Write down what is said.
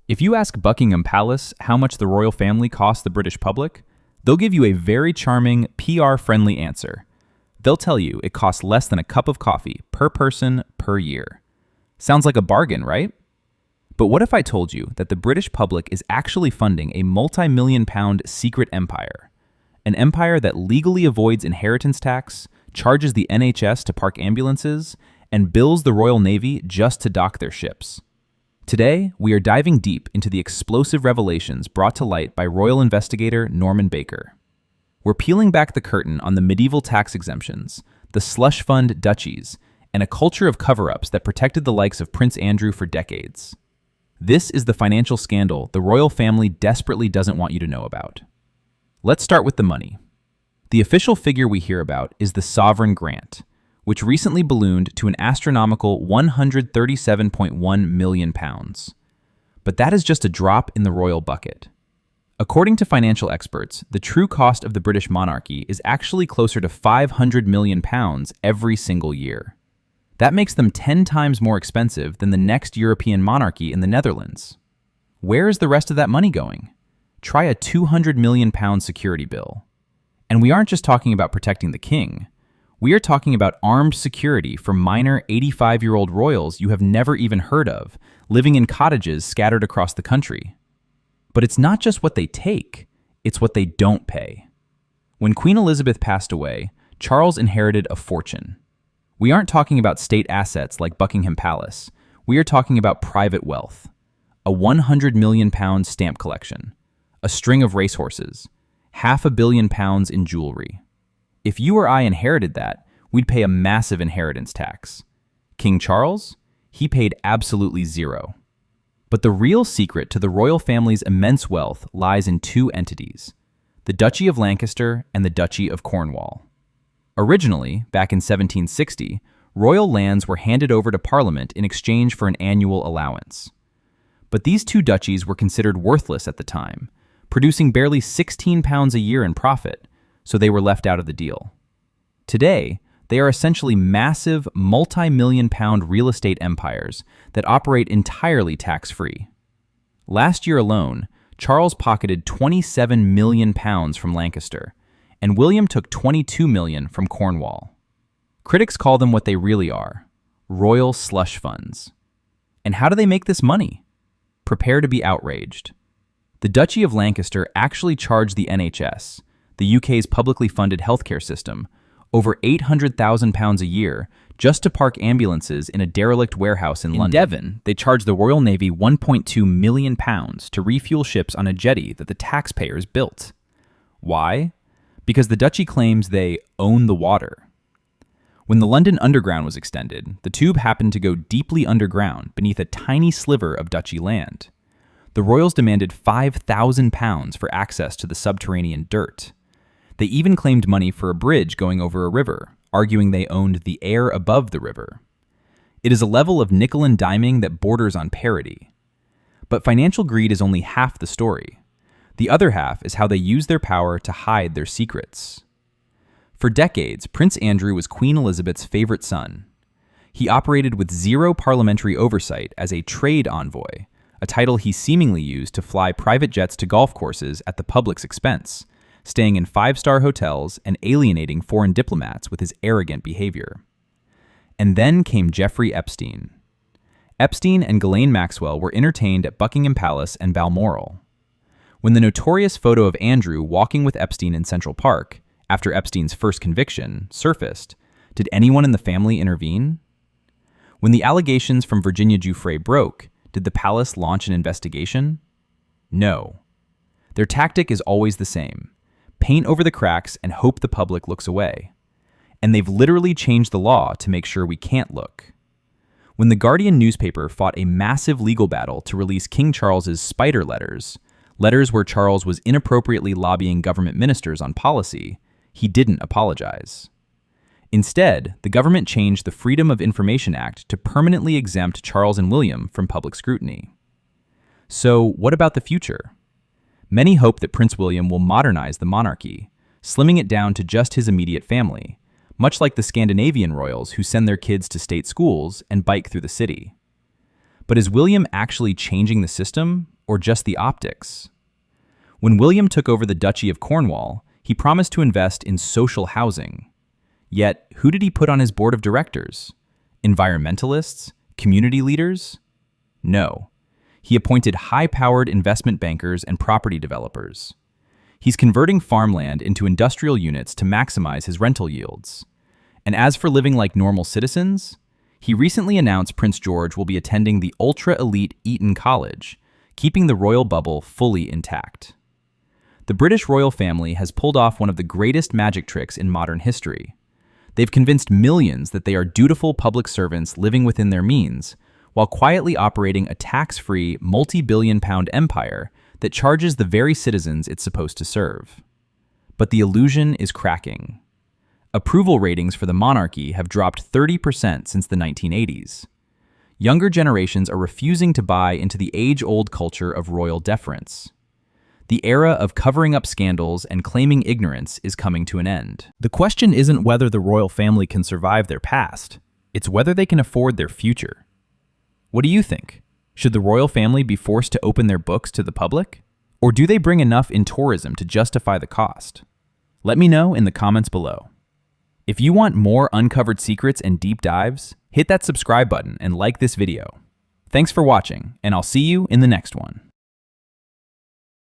If you ask Buckingham Palace how much the royal family costs the British public, they'll give you a very charming, PR-friendly answer. They'll tell you it costs less than a cup of coffee per person per year. Sounds like a bargain, right? But what if I told you that the British public is actually funding a multi-million-pound secret empire? An empire that legally avoids inheritance tax, charges the NHS to park ambulances, and bills the Royal Navy just to dock their ships. Today, we are diving deep into the explosive revelations brought to light by royal investigator Norman Baker. We're peeling back the curtain on the medieval tax exemptions, the slush fund duchies, and a culture of cover-ups that protected the likes of Prince Andrew for decades. This is the financial scandal the royal family desperately doesn't want you to know about. Let's start with the money. The official figure we hear about is the sovereign grant, which recently ballooned to an astronomical £137.1 million. But that is just a drop in the royal bucket. According to financial experts, the true cost of the British monarchy is actually closer to £500 million every single year. That makes them 10 times more expensive than the next European monarchy in the Netherlands. Where is the rest of that money going? Try a £200 million security bill. And we aren't just talking about protecting the king. We are talking about armed security for minor 85-year-old royals you have never even heard of, living in cottages scattered across the country. But it's not just what they take, it's what they don't pay. When Queen Elizabeth passed away, Charles inherited a fortune. We aren't talking about state assets like Buckingham Palace. We are talking about private wealth. A £100 million stamp collection, a string of racehorses, £500 million in jewelry. If you or I inherited that, we'd pay a massive inheritance tax. King Charles? He paid absolutely zero. But the real secret to the royal family's immense wealth lies in two entities, the Duchy of Lancaster and the Duchy of Cornwall. Originally, back in 1760, royal lands were handed over to Parliament in exchange for an annual allowance. But these two duchies were considered worthless at the time, producing barely £16 a year in profit, so they were left out of the deal. Today, they are essentially massive, multi-million-pound real estate empires that operate entirely tax-free. Last year alone, Charles pocketed £27 million from Lancaster, and William took $22 million from Cornwall. Critics call them what they really are, royal slush funds. And how do they make this money? Prepare to be outraged. The Duchy of Lancaster actually charged the NHS, the UK's publicly funded healthcare system, over £800,000 a year just to park ambulances in a derelict warehouse in London. In Devon, they charged the Royal Navy £1.2 million to refuel ships on a jetty that the taxpayers built. Why? Because the duchy claims they own the water. When the London Underground was extended, the tube happened to go deeply underground beneath a tiny sliver of duchy land. The royals demanded £5,000 for access to the subterranean dirt. They even claimed money for a bridge going over a river, arguing they owned the air above the river. It is a level of nickel and diming that borders on parody. But financial greed is only half the story. The other half is how they use their power to hide their secrets. For decades, Prince Andrew was Queen Elizabeth's favorite son. He operated with zero parliamentary oversight as a trade envoy, a title he seemingly used to fly private jets to golf courses at the public's expense, staying in five-star hotels and alienating foreign diplomats with his arrogant behavior. And then came Jeffrey Epstein. Epstein and Ghislaine Maxwell were entertained at Buckingham Palace and Balmoral. When the notorious photo of Andrew walking with Epstein in Central Park, after Epstein's first conviction, surfaced, did anyone in the family intervene? When the allegations from Virginia Giuffre broke, did the palace launch an investigation? No. Their tactic is always the same: paint over the cracks and hope the public looks away. And they've literally changed the law to make sure we can't look. When the Guardian newspaper fought a massive legal battle to release King Charles's spider letters where Charles was inappropriately lobbying government ministers on policy, he didn't apologize. Instead, the government changed the Freedom of Information Act to permanently exempt Charles and William from public scrutiny. So, what about the future? Many hope that Prince William will modernize the monarchy, slimming it down to just his immediate family, much like the Scandinavian royals who send their kids to state schools and bike through the city. But is William actually changing the system, or just the optics? When William took over the Duchy of Cornwall, he promised to invest in social housing. Yet, who did he put on his board of directors? Environmentalists? Community leaders? No. He appointed high-powered investment bankers and property developers. He's converting farmland into industrial units to maximize his rental yields. And as for living like normal citizens, he recently announced Prince George will be attending the ultra-elite Eton College, keeping the royal bubble fully intact. The British royal family has pulled off one of the greatest magic tricks in modern history. They've convinced millions that they are dutiful public servants living within their means, while quietly operating a tax-free, multi-billion-pound empire that charges the very citizens it's supposed to serve. But the illusion is cracking. Approval ratings for the monarchy have dropped 30% since the 1980s. Younger generations are refusing to buy into the age-old culture of royal deference. The era of covering up scandals and claiming ignorance is coming to an end. The question isn't whether the royal family can survive their past, it's whether they can afford their future. What do you think? Should the royal family be forced to open their books to the public? Or do they bring enough in tourism to justify the cost? Let me know in the comments below. If you want more uncovered secrets and deep dives, hit that subscribe button and like this video. Thanks for watching, and I'll see you in the next one.